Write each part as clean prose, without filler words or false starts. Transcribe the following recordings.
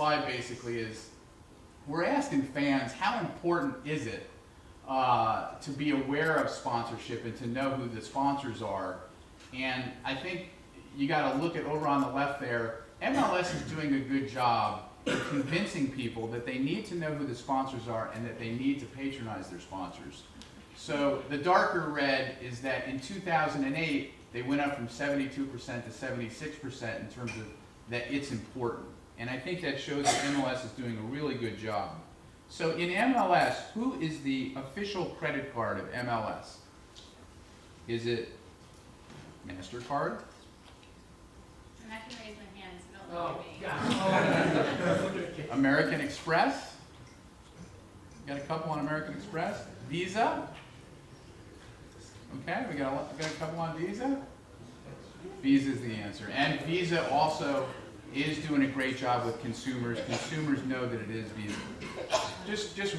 Slide basically is, we're asking fans, how important is it to be aware of sponsorship and to know who the sponsors are? And I think you got to look at over on the left there, MLS is doing a good job of convincing people that they need to know who the sponsors are and that they need to patronize their sponsors. So the darker red is that in 2008, they went up from 72% to 76% in terms of that it's important. And I think that shows that MLS is doing a really good job. So in MLS, who is the official credit card of MLS? Is it MasterCard? And I can raise my hand, so don't look at me. American Express? Got a couple on American Express. Visa? Okay, we got a couple on Visa. Visa is the answer. And Visa also is doing a great job with consumers. Consumers know that it is Visa. Just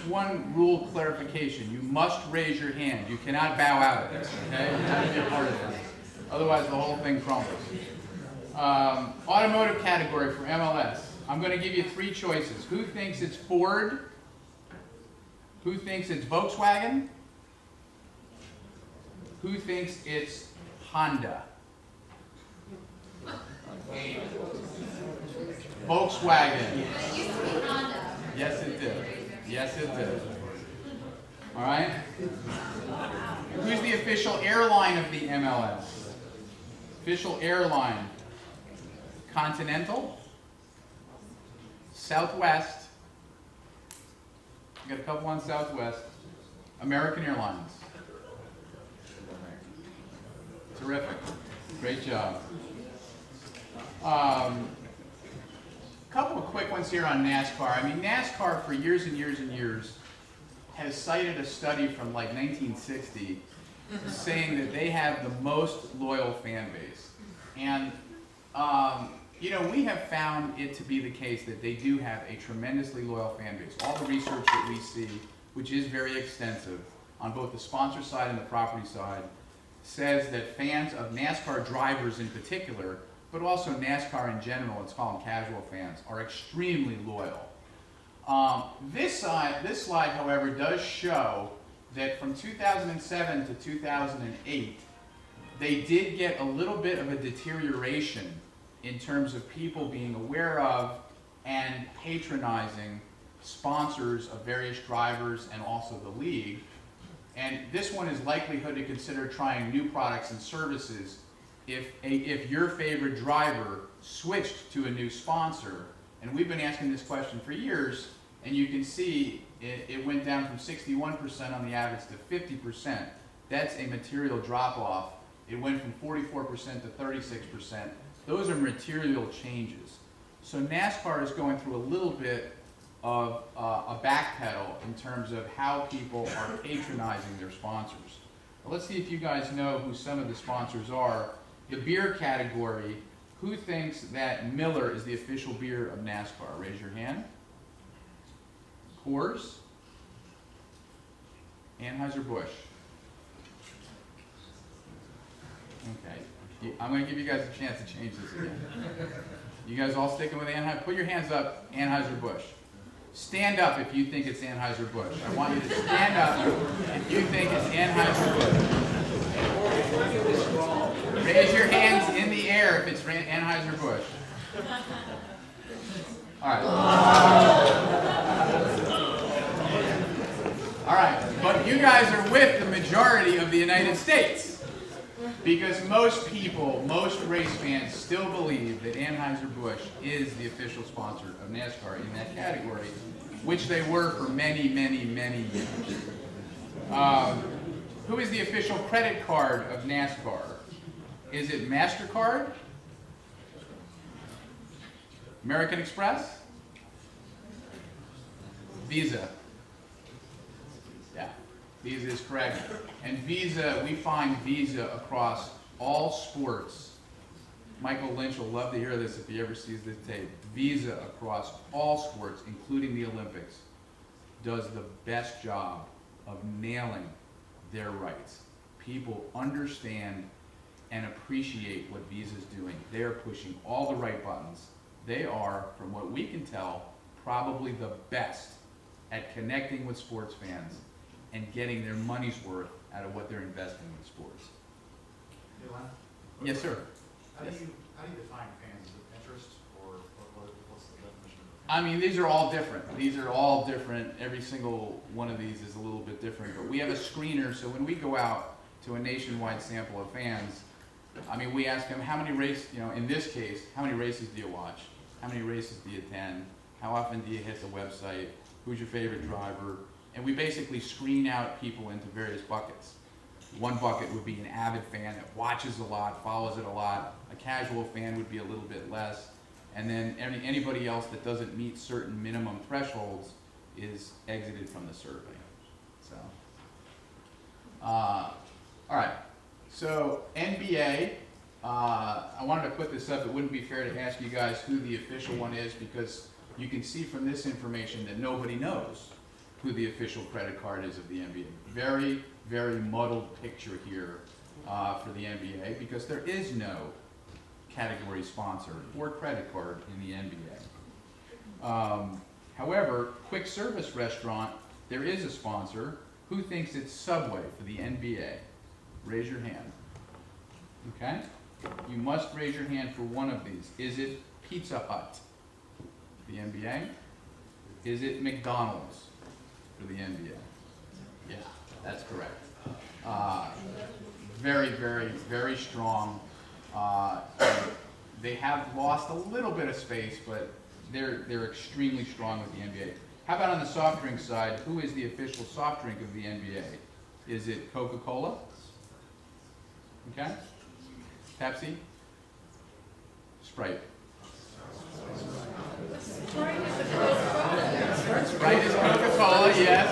one rule clarification. You must raise your hand. You cannot bow out of this, okay? You have to be a part of this. Otherwise, the whole thing crumbles. Automotive category for MLS. I'm going to give you three choices. Who thinks it's Ford? Who thinks it's Volkswagen? Who thinks it's Honda? Volkswagen. It used to be Honda. Yes, it did. Yes, it did. All right. Who's the official airline of the MLS? Official airline. Continental. Southwest. You got a couple on Southwest. American Airlines. Terrific. Great job. Couple of quick ones here on NASCAR. I mean, NASCAR for years and years and years has cited a study from like 1960 saying that they have the most loyal fan base. And, you know, we have found it to be the case that they do have a tremendously loyal fan base. All the research that we see, which is very extensive on both the sponsor side and the property side, says that fans of NASCAR drivers in particular, but also NASCAR in general, let's call them casual fans, are extremely loyal. This slide, however, does show that from 2007 to 2008, they did get a little bit of a deterioration in terms of people being aware of and patronizing sponsors of various drivers and also the league. And this one is likelihood to consider trying new products and services if your favorite driver switched to a new sponsor. And we've been asking this question for years, and you can see it went down from 61% on the average to 50%. That's a material drop-off. It went from 44% to 36%. Those are material changes. So NASCAR is going through a little bit of a backpedal in terms of how people are patronizing their sponsors. Well, let's see if you guys know who some of the sponsors are. The beer category, who thinks that Miller is the official beer of NASCAR? Raise your hand. Coors. Anheuser-Busch. Okay. I'm going to give you guys a chance to change this again. You guys all sticking with Anheuser? Put your hands up, Anheuser-Busch. Stand up if you think it's Anheuser-Busch. I want you to stand up if you think it's Anheuser-Busch. Raise your hands in the air if it's Anheuser-Busch. All right. All right, but you guys are with the majority of the United States. Because most people, most race fans still believe that Anheuser-Busch is the official sponsor of NASCAR in that category, which they were for many, many, many years. Who is the official credit card of NASCAR? Is it MasterCard? American Express? Visa. Yeah, Visa is correct. And Visa, we find Visa across all sports. Michael Lynch will love to hear this if he ever sees this tape. Visa across all sports, including the Olympics, does the best job of nailing their rights. People understand and appreciate what Visa's doing. They're pushing all the right buttons they are, from what we can tell, probably the best at connecting with sports fans and getting their money's worth out of what they're investing in sports. Hey, Len? Yes, sir. How Yes. do you define fans? Is it interest, or what's the definition of I mean, these are all different. These are all different. Every single one of these is a little bit different. But we have a screener, so when we go out to a nationwide sample of fans, I mean, we ask them how many races, you know, in this case, how many races do you watch? How many races do you attend? How often do you hit the website? Who's your favorite driver? And we basically screen out people into various buckets. One bucket would be an avid fan that watches a lot, follows it a lot. A casual fan would be a little bit less. And then anybody else that doesn't meet certain minimum thresholds is exited from the survey. So, all right. So NBA, I wanted to put this up. It wouldn't be fair to ask you guys who the official one is, because you can see from this information that nobody knows who the official credit card is of the NBA. Very, very muddled picture here for the NBA, because there is no category sponsor or credit card in the NBA. However, quick service restaurant, there is a sponsor. Who thinks it's Subway for the NBA? Raise your hand. Okay? You must raise your hand for one of these. Is it Pizza Hut for the NBA? Is it McDonald's for the NBA? Yeah, that's correct. Very, very, very strong. They have lost a little bit of space, but they're extremely strong with the NBA. How about on the soft drink side? Who is the official soft drink of the NBA? Is it Coca-Cola? Okay. Pepsi? Sprite? Sprite is Coca-Cola, yes.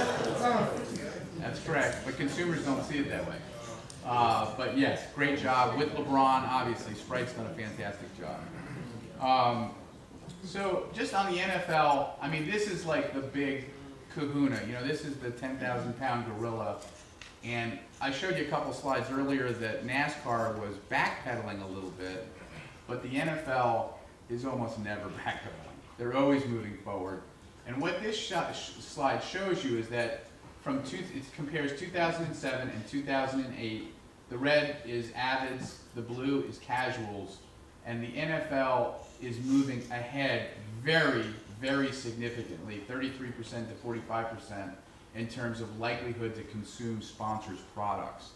That's correct, but consumers don't see it that way. But yes, great job with LeBron. Obviously, Sprite's done a fantastic job. So just on the NFL, I mean, this is like the big kahuna. You know, this is the 10,000-pound gorilla. And I showed you a couple slides earlier that NASCAR was backpedaling a little bit, but the NFL is almost never backpedaling. They're always moving forward. And what this slide shows you is that it compares 2007 and 2008. The red is avids, the blue is casuals, and the NFL is moving ahead very, very significantly, 33% to 45%, in terms of likelihood to consume sponsors' products.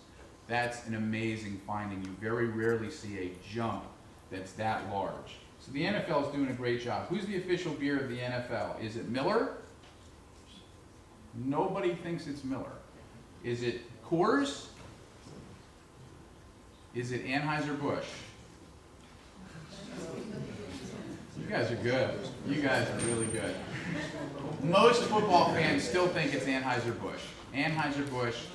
That's an amazing finding. You very rarely see a jump that's that large. So the NFL is doing a great job. Who's the official beer of the NFL? Is it Miller? Nobody thinks it's Miller. Is it Coors? Is it Anheuser-Busch? You guys are good. You guys are really good. Most football fans still think it's Anheuser-Busch. Anheuser-Busch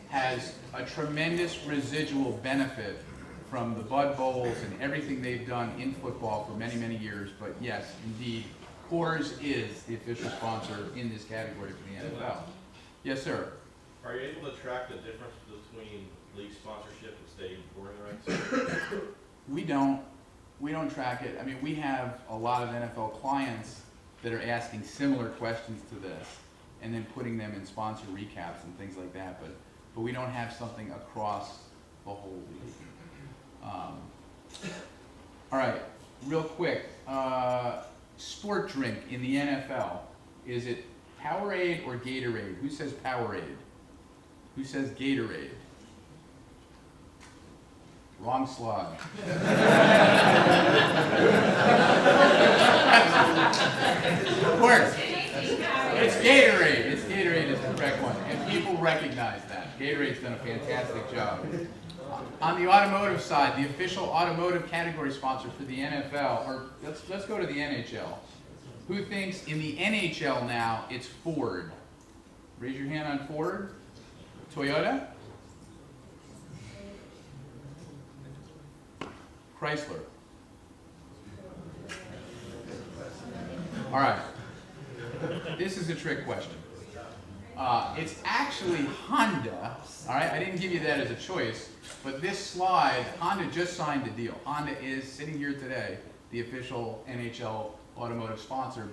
has a tremendous residual benefit from the Bud Bowls and everything they've done in football for many, many years. But yes, indeed, Coors is the official sponsor in this category for the NFL. Yes, sir. Are you able to track the difference between league sponsorship and stadium touring rights? We don't track it. I mean, we have a lot of NFL clients that are asking similar questions to this and then putting them in sponsor recaps and things like that, but we don't have something across the whole league. All right, real quick, sport drink in the NFL, is it Powerade or Gatorade? Who says Powerade? Who says Gatorade? Wrong slide. Of course. It's Gatorade. It's Gatorade is the correct one. And people recognize that. Gatorade's done a fantastic job. On the automotive side, the official automotive category sponsor for the NFL, or let's go to the NHL. Who thinks in the NHL now it's Ford? Raise your hand on Ford. Toyota? Chrysler. All right. This is a trick question. It's actually Honda. All right, I didn't give you that as a choice, but this slide, Honda just signed a deal. Honda is sitting here today, the official NHL automotive sponsor.